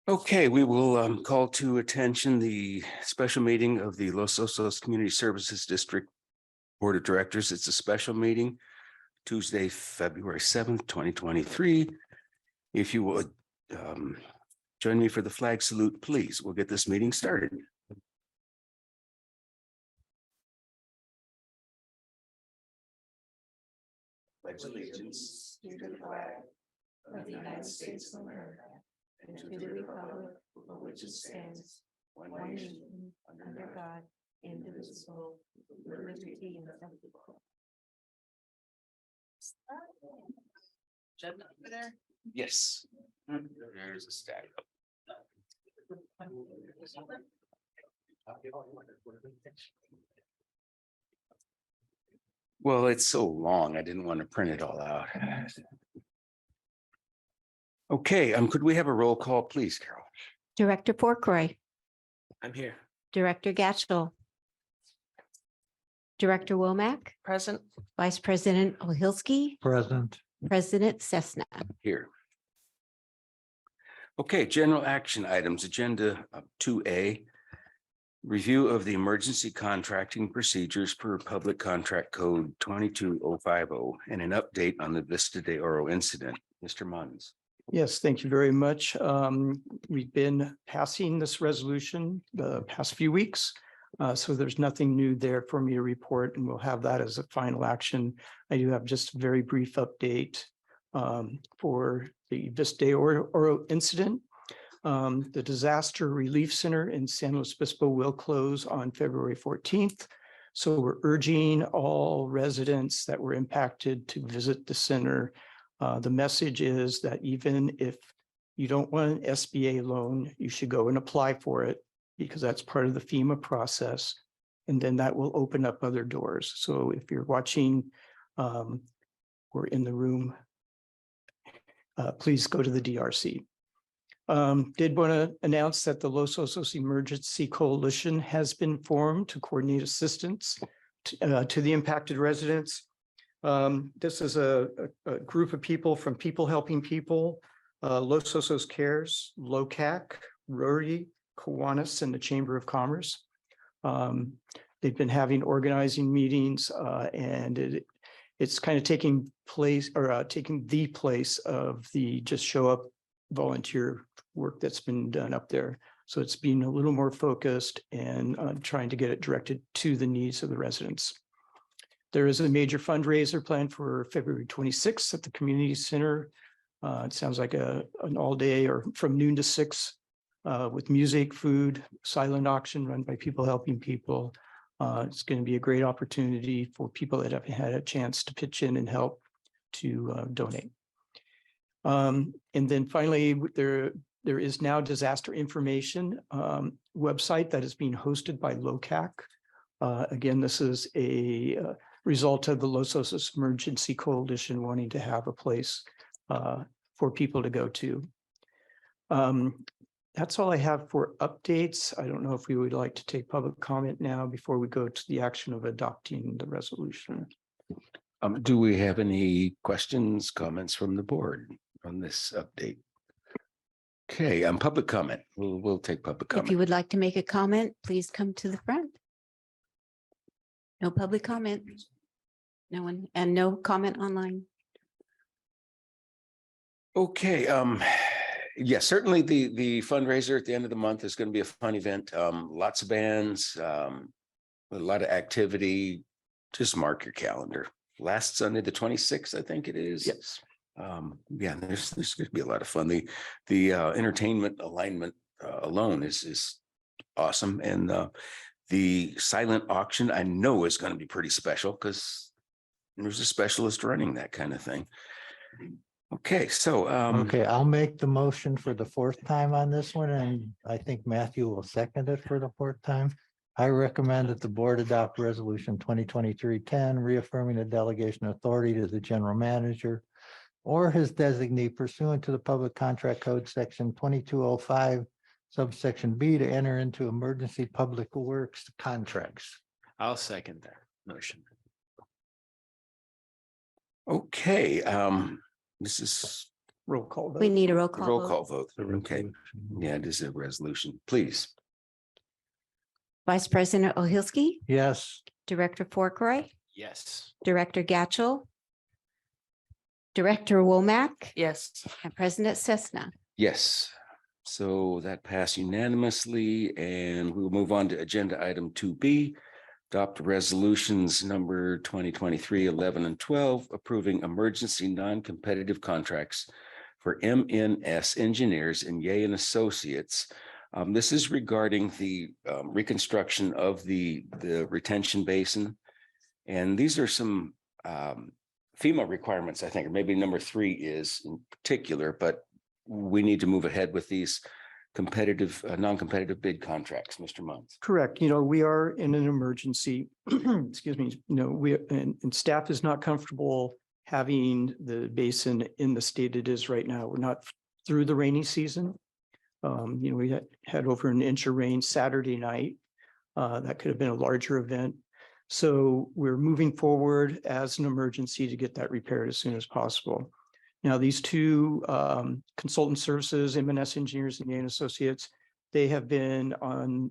Okay, we will call to attention the special meeting of the Los Osos Community Services District Board of Directors. It's a special meeting, Tuesday, February 7th, 2023. If you would join me for the flag salute, please. We'll get this meeting started. Pledge allegiance to the flag of the United States of America and to the republic for which it stands, one nation, under God, indivisible, with liberty and justice. Agenda over there? Yes. There's a stack. Well, it's so long, I didn't want to print it all out. Okay, could we have a roll call, please, Carol? Director Porkroy, I'm here. Director Gatchel, Director Womack, Present. Vice President Ohilsky, Present. President Cessna. Here. Okay, general action items, agenda 2A. Review of the emergency contracting procedures per Public Contract Code 22050 and an update on the Vista de Oro incident. Mr. Mons. Yes, thank you very much. We've been passing this resolution the past few weeks. So there's nothing new there for me to report, and we'll have that as a final action. I do have just a very brief update for the Vista de Oro incident. The Disaster Relief Center in San Luis Obispo will close on February 14th. So we're urging all residents that were impacted to visit the center. The message is that even if you don't want an SBA loan, you should go and apply for it, because that's part of the FEMA process. And then that will open up other doors. So if you're watching or in the room, please go to the DRC. Did want to announce that the Los Osos Emergency Coalition has been formed to coordinate assistance to the impacted residents. This is a group of people from People Helping People, Los Osos Cares, LOCAC, Rotary, Kiwanis, and the Chamber of Commerce. They've been having organizing meetings, and it's kind of taking place, or taking the place of the just show up volunteer work that's been done up there. So it's being a little more focused and trying to get it directed to the needs of the residents. There is a major fundraiser planned for February 26th at the community center. It sounds like an all day or from noon to 6 with music, food, silent auction run by People Helping People. It's going to be a great opportunity for people that haven't had a chance to pitch in and help to donate. And then finally, there is now disaster information website that is being hosted by LOCAC. Again, this is a result of the Los Osos Emergency Coalition wanting to have a place for people to go to. That's all I have for updates. I don't know if we would like to take public comment now before we go to the action of adopting the resolution. Do we have any questions, comments from the board on this update? Okay, public comment. We'll take public If you comment. would like to make a comment, please come to the front. No public comment. No one, and no comment online. Okay, yes, certainly the fundraiser at the end of the month is going to be a fun event. Lots of bands, a lot of activity. Just mark your calendar. Last Sunday, the 26th, I think it is. Yes. Yeah, there's going to be a lot of fun. The entertainment alignment alone is awesome, and the silent auction I know is going to be pretty special because there's a specialist running that kind of thing. Okay, so Okay, I'll make the motion for the 4th time on this one, and I think Matthew will second it for the 4th time. I recommend that the board adopt resolution 2023-10, reaffirming the delegation authority to the general manager or his designee pursuant to the Public Contract Code section 2205, subsection B, to enter into emergency public works contracts. I'll second that motion. okay, this is roll call. We vote. need a roll The call. roll vote. call vote. Okay. Yeah, it is a resolution. Please. Vice President Ohilsky, Yes. Director Forkroy, Yes. Director Gatchel, Director Womack, Yes. and President Cessna. Yes. So that passed unanimously, and we will move on to agenda item 2B. Adopt resolutions number 2023-11 and 12, approving emergency non-competitive contracts for MNS Engineers and Yeh and Associates. This is regarding the reconstruction of the retention basin. And these are some FEMA requirements, I think, or maybe number 3 is in particular, but we need to move ahead with these competitive, non-competitive bid contracts, Mr. Munns. Correct. We are in an emergency. Excuse me. And staff is not comfortable having the basin in the state it is right now. We're not through the rainy season. We had over an inch of rain Saturday night. That could have been a larger event. So we're moving forward as an emergency to get that repaired as soon as possible. Now, these two consultant services, M&S Engineers and Yeh and Associates, they have been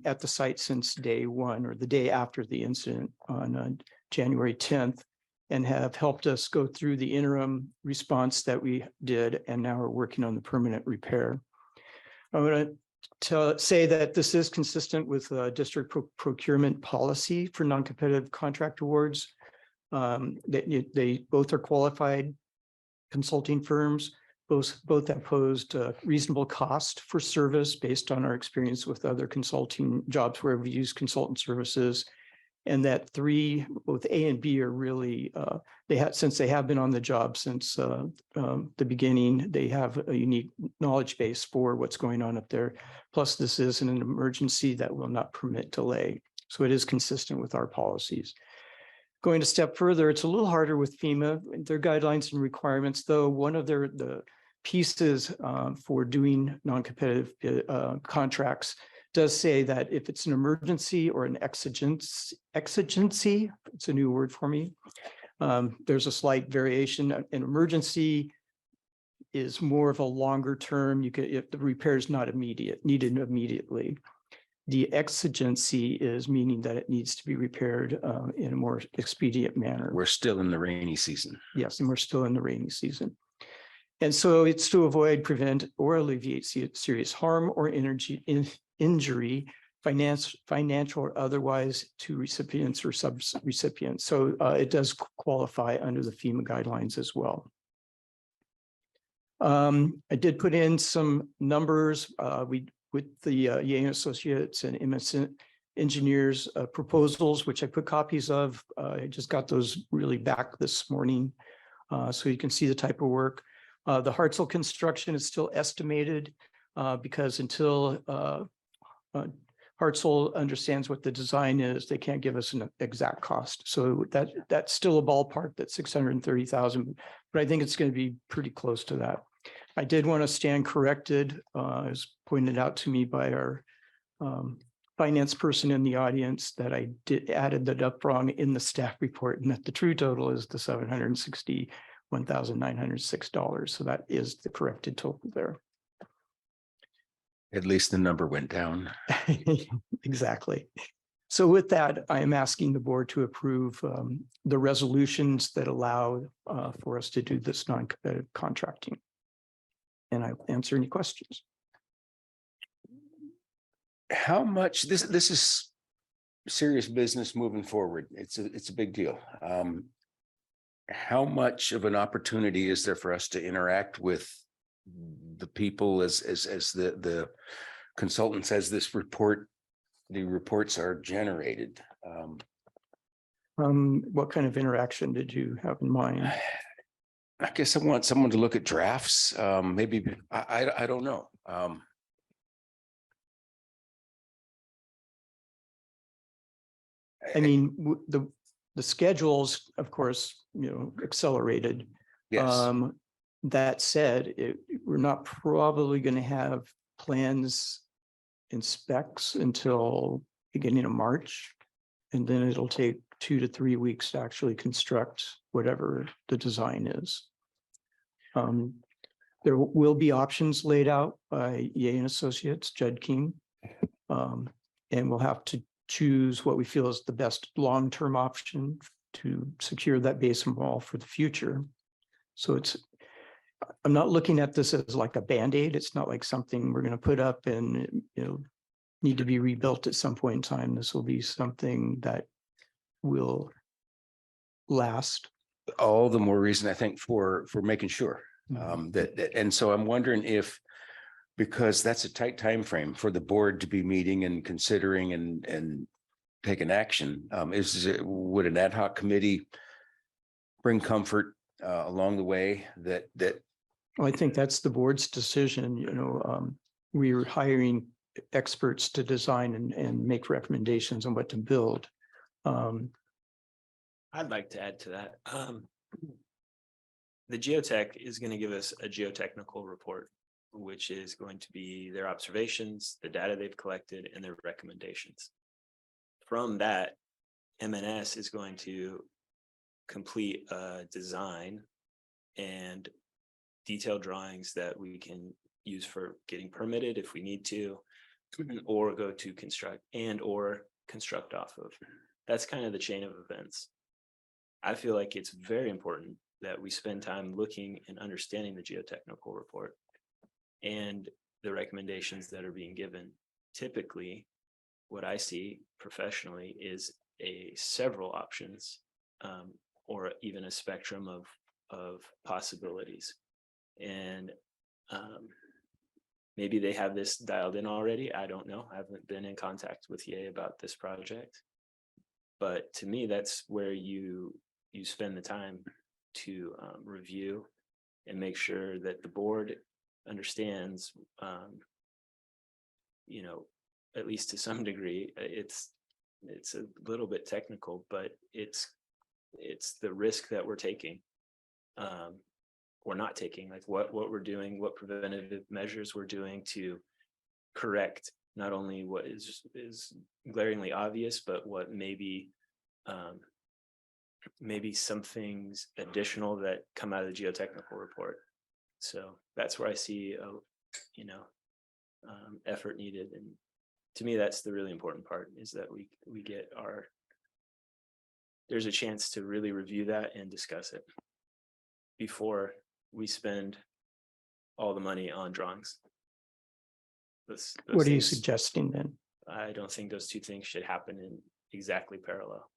at the site since day one, or the day after the incident on January 10th, and have helped us go through the interim response that we did, and now we're working on the permanent repair. I'm going to say that this is consistent with district procurement policy for non-competitive contract awards. They both are qualified consulting firms. Both have posed a reasonable cost for service based on our experience with other consulting jobs where we use consultant services. And that both A and B are really, since they have been on the job since the beginning, they have a unique knowledge base for what's going on up there. Plus, this is an emergency that will not permit delay. So it is consistent with our policies. Going a step further, it's a little harder with FEMA, their guidelines and requirements, though one of the pieces for doing non-competitive contracts does say that if it's an emergency or an exigency, it's a new word for me. There's a slight variation. An emergency is more of a longer term. If the repair is not needed immediately. The exigency is meaning that it needs to be repaired in a more expedient manner. We're still in the rainy season. Yes, and we're still in the rainy season. And so it's to avoid, prevent, or alleviate serious harm or injury, financial or otherwise, to recipients or sub-recipients. So it does qualify under the FEMA guidelines as well. I did put in some numbers with the Yeh and Associates and MS Engineers proposals, which I put copies of. I just got those really back this morning, so you can see the type of work. The Hartsel construction is still estimated because until Hartsel understands what the design is, they can't give us an exact cost. So that's still a ballpark, that's 630,000, but I think it's going to be pretty close to that. I did want to stand corrected, as pointed out to me by our finance person in the audience, that I added that up wrong in the staff report, and that the true total is the $761,906. So that is the corrected total there. At least the number went down. Exactly. So with that, I am asking the board to approve the resolutions that allow for us to do this non-competitive contracting. And I'll answer any questions. How much, this is serious business moving forward. It's a big deal. How much of an opportunity is there for us to interact with the people as the consultant says the reports are generated? What kind of interaction did you have in mind? I guess I want someone to look at drafts. Maybe I don't know. I mean, the schedules, of course, accelerated. Yes, That said, we're not probably going to have plans and specs until beginning of March. And then it'll take 2 to 3 weeks to actually construct whatever the design is. There will be options laid out by Ye and Associates, Judd King. And we'll have to choose what we feel is the best long-term option to secure that basin wall for the future. So I'm not looking at this as like a Band-Aid. It's not like something we're going to put up and, need to be rebuilt at some point in time. This will be something that will last. All the more reason, I think, for making sure Mhm. and so I'm wondering if, because that's a tight time frame for the board to be meeting and considering and taking action. Would an ad hoc committee bring comfort along the way that Well, I think that's the board's decision, we're hiring experts to design and make recommendations on what to build. I'd like to add to that. The geotech is going to give us a geotechnical report, which is going to be their observations, the data they've collected, and their recommendations. From that, MNS is going to complete a design and detailed drawings that we can use for getting permitted if we need to, or go to construct off of. That's kind of the chain of events. I feel like it's very important that we spend time looking and understanding the geotechnical report and the recommendations that are being given. Typically, what I see professionally is several options, or even a spectrum of possibilities. And maybe they have this dialed in already. I don't know. I haven't been in contact with Ye about this project. But to me, that's where you spend the time to review and make sure that the board understands, at least to some degree, it's a little bit technical, but it's the risk that we're taking. We're not taking, like what we're doing, what preventative measures we're doing to correct not only what is glaringly obvious, but what maybe some things additional that come out of the geotechnical report. So that's where I see effort needed, and to me that's the really important part, is that we get there's a chance to really review that and discuss it before we spend all the money on drawings. Those What are you things, suggesting then? I don't think those two things should happen in exactly parallel.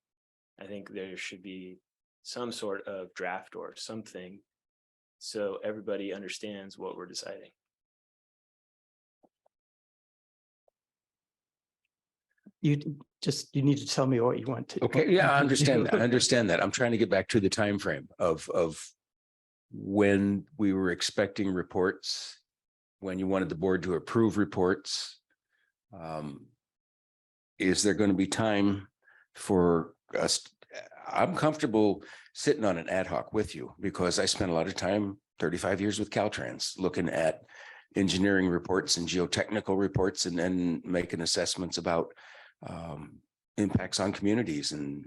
I think there should be some sort of draft or something so everybody understands what we're deciding. You need to tell me what you want to. okay, yeah, I understand that. I understand that. I'm trying to get back to the time frame of when we were expecting reports, when you wanted the board to approve reports. Is there going to be time for us? I'm comfortable sitting on an ad hoc with you because I spent a lot of time, 35 years with Caltrans, looking at engineering reports and geotechnical reports and then making assessments about impacts on communities and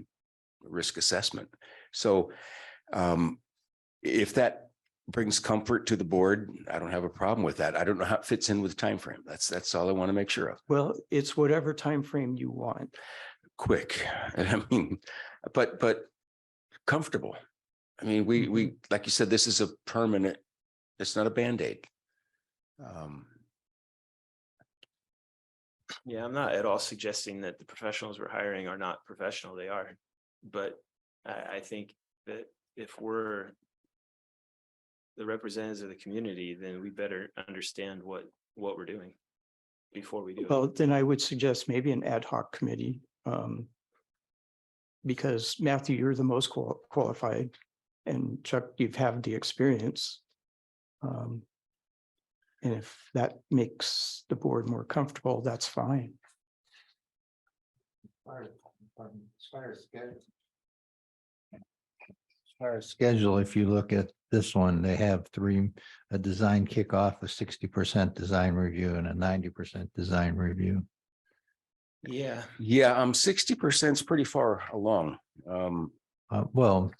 risk assessment. So if that brings comfort to the board, I don't have a problem with that. I don't know how it fits in with time frame. That's all I want to make sure of. Well, it's whatever time frame you want. Quick. I mean, but comfortable. I mean, we like you said, this is a permanent, it's not a Band-Aid. Yeah, I'm not at all suggesting that the professionals we're hiring are not professional. They are. But I think that if we're the representatives of the community, then we better understand what we're doing before we do it. Well, then I would suggest maybe an ad hoc committee. Because Matthew, you're the most qualified, and Chuck, you've had the experience. And if that makes the board more comfortable, that's fine. As far as schedule, if you look at this one, they have a design kickoff, a 60% design review and a 90% design review. Yeah. 60% is pretty far along. Well,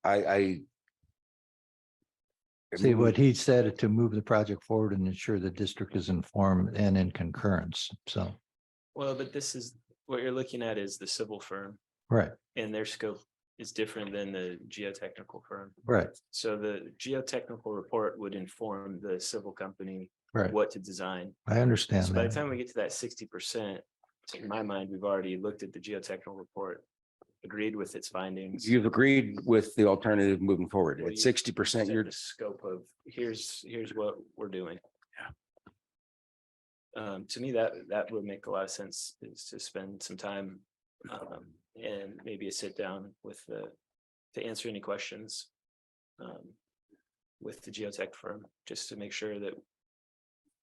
I See, what he said to move the project forward and ensure the district is informed and in concurrence. So, Well, but this is, what you're looking at is the civil firm right, and their scope is different than the geotechnical firm. right, So the geotechnical report would inform the civil company right. what to design. I understand So by the that. time we get to that 60%, in my mind, we've already looked at the geotechnical report, agreed with its findings. You've agreed with the alternative moving forward. Well, At you 60%, set you're, the scope of, here's what we're doing. To me, that would make a lot of sense, is to spend some time and maybe a sit down with to answer any questions with the geotech firm, just to make sure that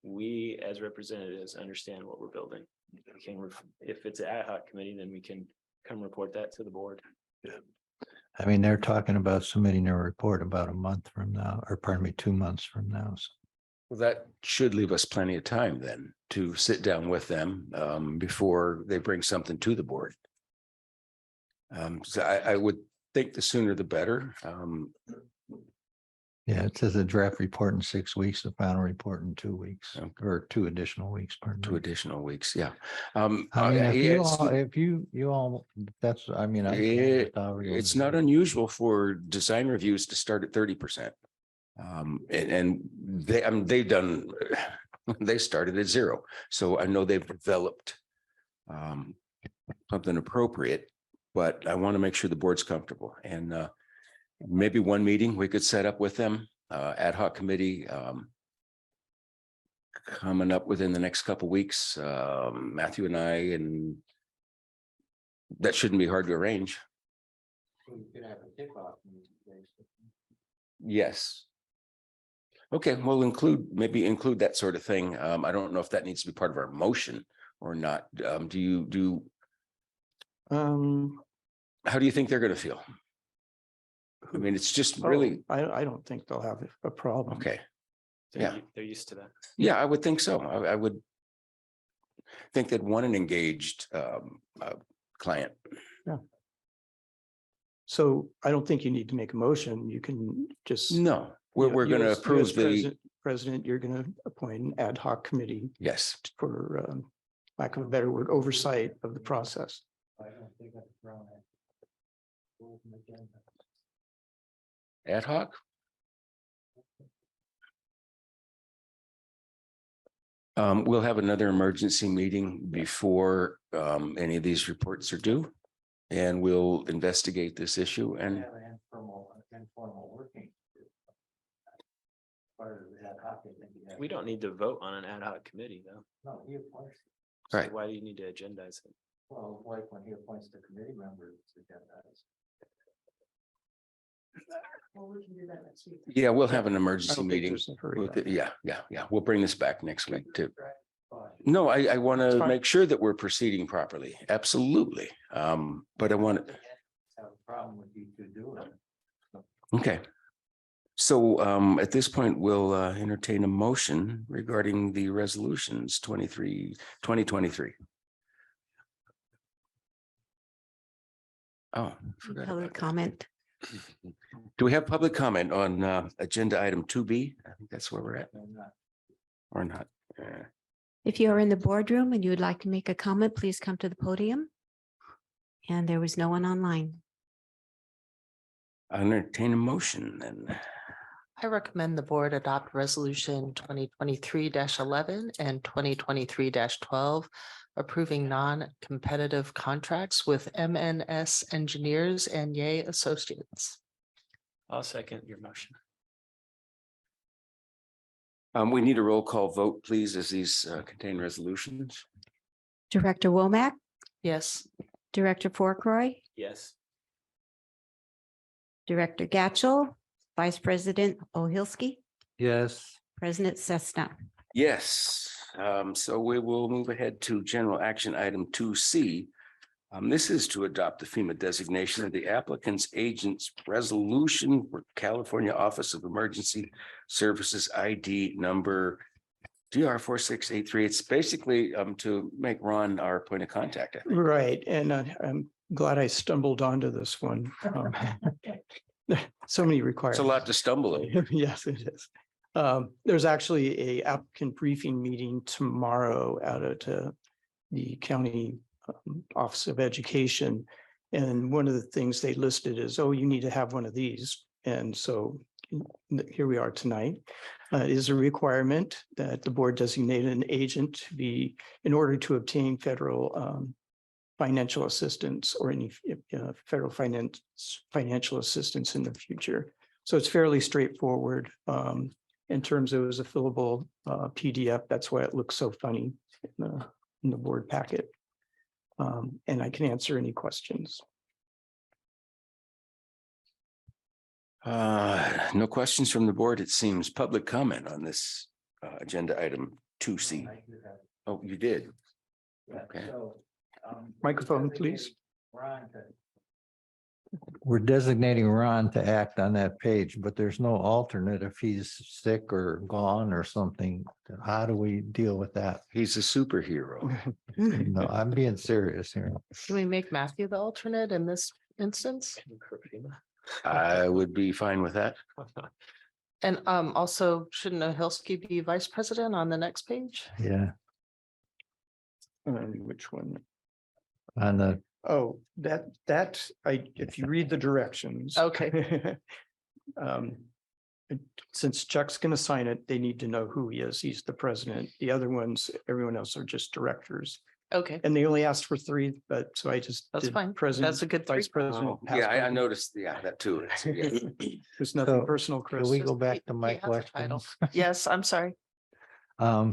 we as representatives understand what we're building. We can, if it's an ad hoc committee, then we can come report that to the board. I mean, they're talking about submitting their report about a month from now, or pardon me, 2 months from now. So, well, that should leave us plenty of time then to sit down with them before they bring something to the board. So I would think the sooner the better. yeah, it says a draft report in 6 weeks, the final report in 2 weeks, Okay. or 2 additional weeks. Pardon 2 me. additional weeks, yeah. I mean, if you all, that's, I mean, I'm. fine with how you It's want not to do it. unusual for design reviews to start at 30%. And they, I mean, they've done, they started at 0. So I know they've developed something appropriate, but I want to make sure the board's comfortable. And maybe one meeting we could set up with them, ad hoc committee coming up within the next couple of weeks, Matthew and I, and that shouldn't be hard to arrange. Yes. Okay, we'll maybe include that sort of thing. I don't know if that needs to be part of our motion or not. How do you think they're going to feel? I mean, it's just really, I don't think they'll have a problem. okay. They're Yeah. they're used to that. Yeah, I would think so. I would think they'd want an engaged client. So I don't think you need to make a motion. You can just. No, we're going to approve the, President, you're going to appoint an ad hoc committee yes. for lack of a better word, oversight of the process. Ad hoc? We'll have another emergency meeting before any of these reports are due. And we'll investigate this issue and We don't need to vote on an ad hoc committee, though. So Right. why do you need to agendize it? Well, like when he appoints the committee members, Well, we can do that next week. yeah, we'll have an I emergency don't think meeting. there's a hurry on it. Yeah. We'll bring this back next week too. No, I want It's to fine. make sure that we're proceeding properly. Absolutely. But I want to, have a problem with you two doing it. okay. So at this point, we'll entertain a motion regarding the resolutions 2023. Oh, forgot Public about that. comment. Do we have public comment on agenda item 2B? I think that's where we're at, or not? If you are in the boardroom and you would like to make a comment, please come to the podium. And there was no one online. I'll entertain a motion then. I recommend the board adopt resolution 2023-11 and 2023-12, approving non-competitive contracts with MNS Engineers and Yay Associates. I'll second your motion. We need a roll call vote, please, as these contain resolutions. Director Womack, Yes. Director Forkroy, Yes. Director Gatchel, Vice President Ohilsky, Yes, President Cessna. Yes, so we will move ahead to general action item 2C. This is to adopt the FEMA designation of the applicant's agent's resolution for California Office of Emergency Services ID number DR 4683. It's basically to make Ron our point of contact, I think. Right, and I'm glad I stumbled onto this one. So many It's requirements. a lot to stumble over. Yes, it is. There's actually a applicant briefing meeting tomorrow out at the county Office of Education. And one of the things they listed is, oh, you need to have one of these. And so here we are tonight. It is a requirement that the board designate an agent to be in order to obtain federal financial assistance or any federal financial assistance in the future. So it's fairly straightforward in terms of it was a fillable PDF. That's why it looks so funny in the board packet. And I can answer any questions. No questions from the board. It seems. Public comment on this agenda item 2C. Oh, you did. Okay. Microphone, please. We're designating Ron to act on that page, but there's no alternate if he's sick or gone or something. How do we deal with that? He's a superhero. No, I'm being serious here. Can we make Matthew the alternate in this instance? I would be fine with that. And also, shouldn't Ohilsky be vice president on the next page? Yeah, Which one? on the, Oh, if you read the directions. Okay. Um, Since Chuck's gonna sign it, they need to know who he is. He's the president. The other ones, everyone else are just directors. Okay, And they only asked for three, but so I just. That's did fine. President, That's a good vice three. president. Oh, past yeah, I president. noticed. Yeah, that too. It's- yeah. There's nothing So, personal, can Chris. we go back to my He has a title. questions? Yes, I'm sorry.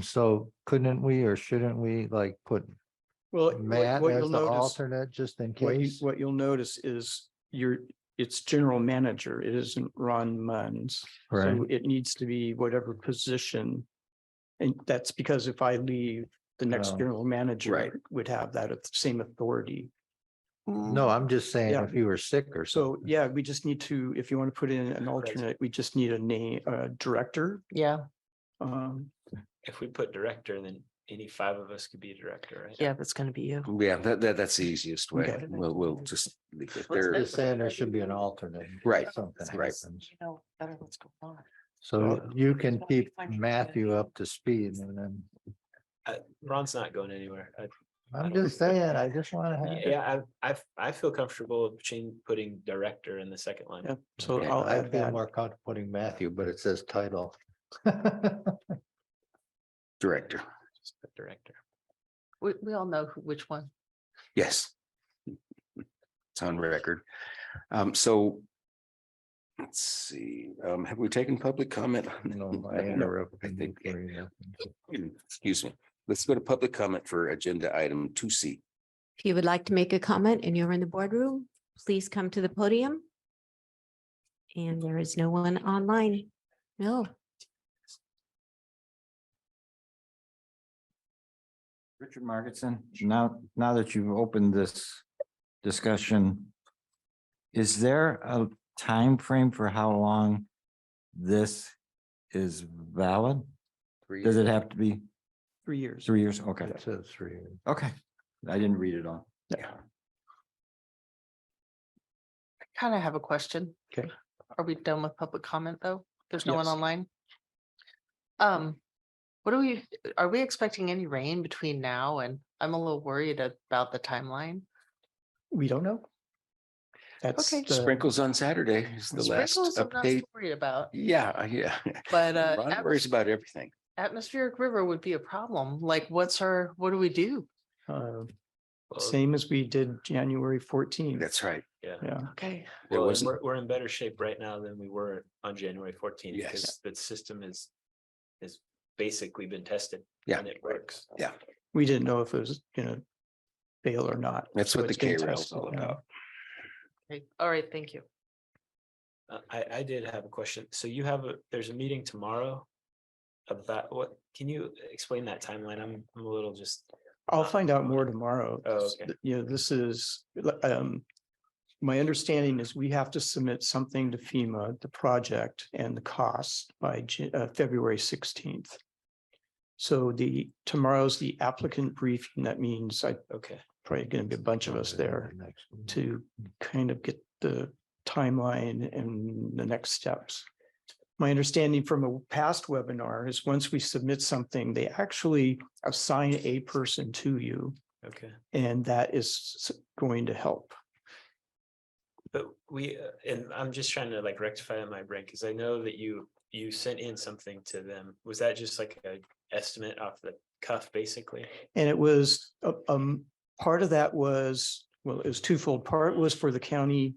So couldn't we or shouldn't we like put Well, Matt what as you'll the notice, alternate just in case? what you'll notice is it's general manager. It isn't Ron Munns. Right, So it needs to be whatever position. And that's because if I leave, the next Oh. general manager Right. would have that same authority. no, I'm just saying Yeah. if you were sick or So, something. yeah, we just need to, if you want to put in an alternate, we just need a name, director. Yeah, If we put director, then any five of us could be a director, right? yeah, that's gonna be you. Yeah, that's the easiest way. Okay. We'll just leave it Just there. saying there should be an alternate. in case Right, Something right. happens. You know better what's going on. So you can keep Matthew up to speed and then, Ron's not going anywhere. I'm just saying, I just want to have. Yeah, I feel comfortable putting director in the second line. Yeah, so Okay, I'll I add feel that. more comfortable putting Matthew, but it says title. Director. Just put director. We all know which one. Yes. It's on record. So let's see, have we taken public comment? No, I interrupted I you think- before you. Excuse me. Let's go to public comment for agenda item 2C. If you would like to make a comment and you're in the boardroom, please come to the podium. And there is no one online. No. Richard Margetson, now that you've opened this discussion, is there a time frame for how long this is valid? Does it have to be 3 years. 3 years? Okay, It says 3. okay. I didn't read it all. Yeah. Kind of have a question. Okay. Are we done with public comment, though? There's no one Yes. online? What are we expecting any rain between now and I'm a little worried about the timeline? We don't know. That's Okay. the, Sprinkles on Saturday is the last Sprinkles I'm not so update. worried about, Yeah, yeah. but Ron worries about everything. atmospheric river would be a problem. Like, what do we do? Well, same as we did January 14th. That's right. Yeah. Yeah, Okay, There Well, wasn't, we're in better shape right now than we were on January 14th. Yes. Because the system has basically been tested. Yeah. And it works. Yeah. we didn't know if it was gonna fail or not. that's So what the it's being K rail is tested, all yeah. about. okay, all right, thank you. I did have a question. So there's a meeting tomorrow about can you explain that timeline? I'm a little just. I'll find out more tomorrow. Oh, okay. You know, this is, my understanding is we have to submit something to FEMA, the project and the cost by February 16th. So tomorrow's the applicant briefing. That means Okay. probably going to be a bunch of us there to kind of get the timeline and the next steps. My understanding from a past webinar is once we submit something, they actually assign a person to you, Okay. and that is going to help. But and I'm just trying to like rectify in my brain, because I know that you sent in something to them. Was that just like a estimate off the cuff, basically? And it was, part of that was, well, it was twofold. Part was for the county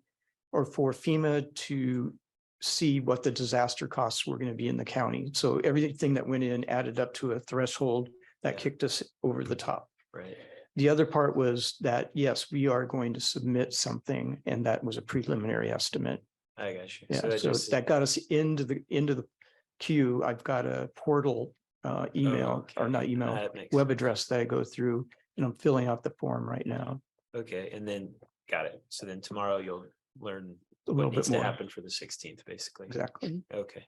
or for FEMA to see what the disaster costs were going to be in the county. So everything that went in added up to a threshold that Yeah. kicked us over the top. Right. The other part was that, yes, we are going to submit something, and that was a preliminary estimate. I got you. Yeah, that so just- that got us into the queue. I've got a portal email, or okay. not email, That makes web sense. address that I go through, and I'm filling out the form right now. Okay, and then, got it. So then tomorrow you'll learn A what little needs bit to more. happen for the 16th, basically. Exactly. Okay.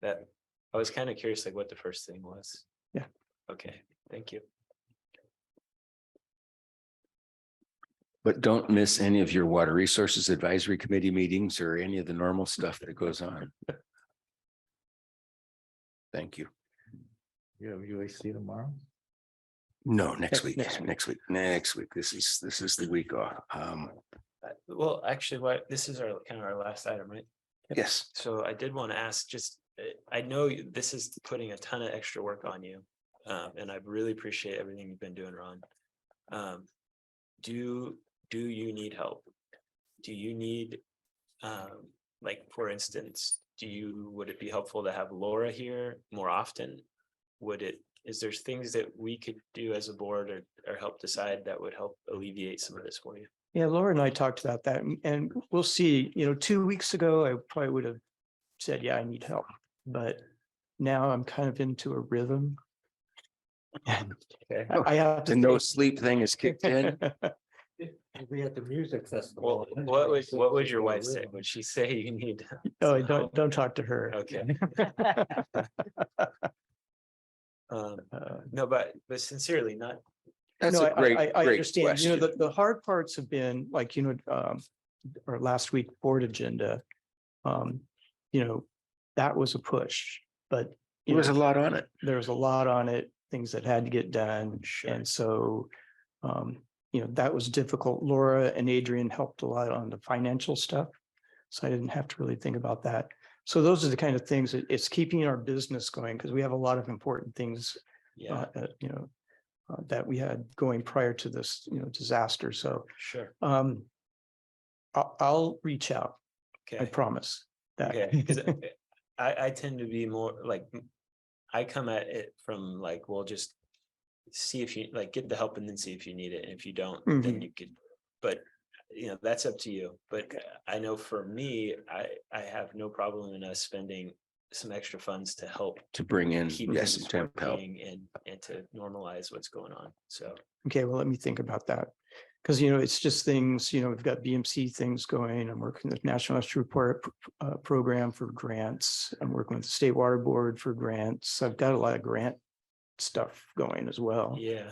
That, I was kind of curious, like what the first thing was. Yeah. Okay, thank you. But don't miss any of your Water Resources Advisory Committee meetings or any of the normal stuff that goes on. Thank you. You have UAC tomorrow? No, next week, Next week. next week. This is the week off. Well, actually, this is our kind of our last item, right? Yes, So I did want to ask, just, I know this is putting a ton of extra work on you. And I really appreciate everything you've been doing, Ron. Do you need help? Do you need, like, for instance, would it be helpful to have Laura here more often? Is there things that we could do as a board or help decide that would help alleviate some of this for you? Yeah, Laura and I talked about that, and we'll see. 2 weeks ago, I probably would have said, yeah, I need help. But now I'm kind of into a rhythm. And Okay. I have to. the no sleep thing is kicked in. We at the music festival. Well, what would your wife say? Would she say you need? Oh, some help? don't talk to her. Okay. No, but sincerely, not, That's No, a great, I great understand. question. The hard parts have been like, our last week board agenda. That was a push, but. There was a lot on it. There was a lot on it, things that had to get done. Sure. And so, that was difficult. Laura and Adrian helped a lot on the financial stuff. So I didn't have to really think about that. So those are the kind of things that it's keeping our business going, because we have a lot of important things, yeah, that we had going prior to this, disaster. So, sure. I'll reach out. I Okay. promise that. Okay, because I tend to be more like, I come at it from like, well, just see if you like get the help and then see if you need it. And if you don't, then Mhm. you could, but that's up to you. But I know for me, I have no problem in us spending some extra funds to help To bring in, keep yes, things temp help. working and to normalize what's going on. So, Okay, well, let me think about that. Because, it's just things, we've got BMC things going. I'm working with National Estuary Report program for grants. I'm working with the State Water Board for grants. I've got a lot of grant stuff going as well. yeah,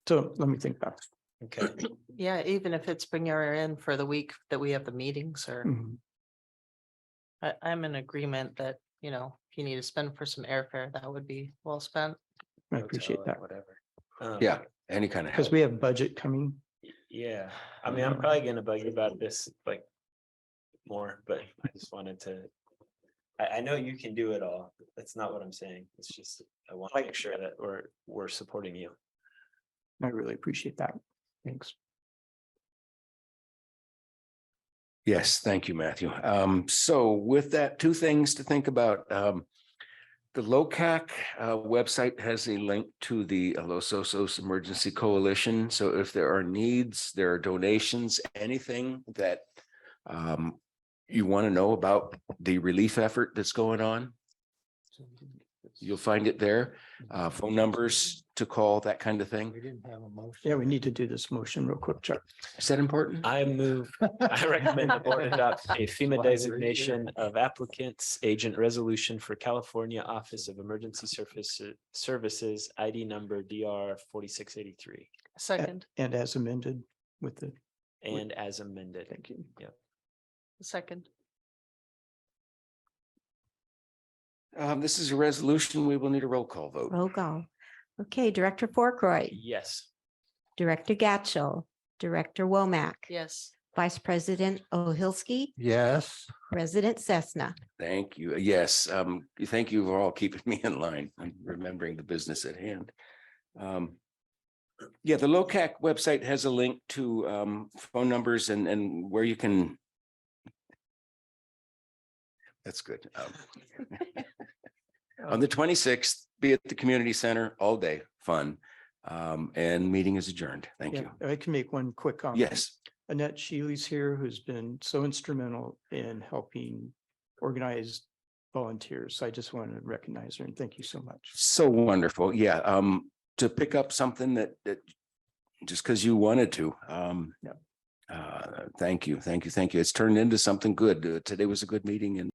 So let me think about it. okay. Yeah, even if it's bringing her in for the week that we have the meetings, or Mhm. I'm in agreement that, if you need to spend for some airfare, that would be well spent. I appreciate hotel, that. Whatever. Yeah, any kind of Because help. we have budget coming. Yeah, I mean, I'm probably gonna bug you about this like more, but I just wanted to. I know you can do it all. That's not what I'm saying. It's just, I want to make sure that we're supporting you. I really appreciate that. Thanks. Yes, thank you, Matthew. So with that, two things to think about. The LOCAC website has a link to the Los Osos Emergency Coalition. So if there are needs, there are donations, anything that you want to know about the relief effort that's going on, you'll find it there. Phone numbers to call, that kind of thing. We didn't have a motion. Yeah, we need to do this motion real quick, Chuck. Is that important? I recommend the board adopt a FEMA designation of applicants agent resolution for California Office of Emergency Services ID number DR 4683 Second, And as amended with the, and as amended. thank you. Yep. Second. This is a resolution. We will need a roll call vote. Roll call. Okay, Director Forkroyd, Yes. Director Gatchel, Director Womack, Yes. Vice President Ohilsky, Yes, President Cessna. Thank you. Yes, thank you for all keeping me in line and remembering the business at hand. Yeah, the LOCAC website has a link to phone numbers and where you can. That's good. On the 26th, be at the community center all day, fun. And meeting is adjourned. Thank Yeah, you. I can make one quick comment. Yes, Annette Shealy's here, who's been so instrumental in helping organize volunteers. So I just want to recognize her and thank you so much. so wonderful. Yeah, to pick up something that just because you wanted to. Yep. Thank you. It's turned into something good. Today was a good meeting and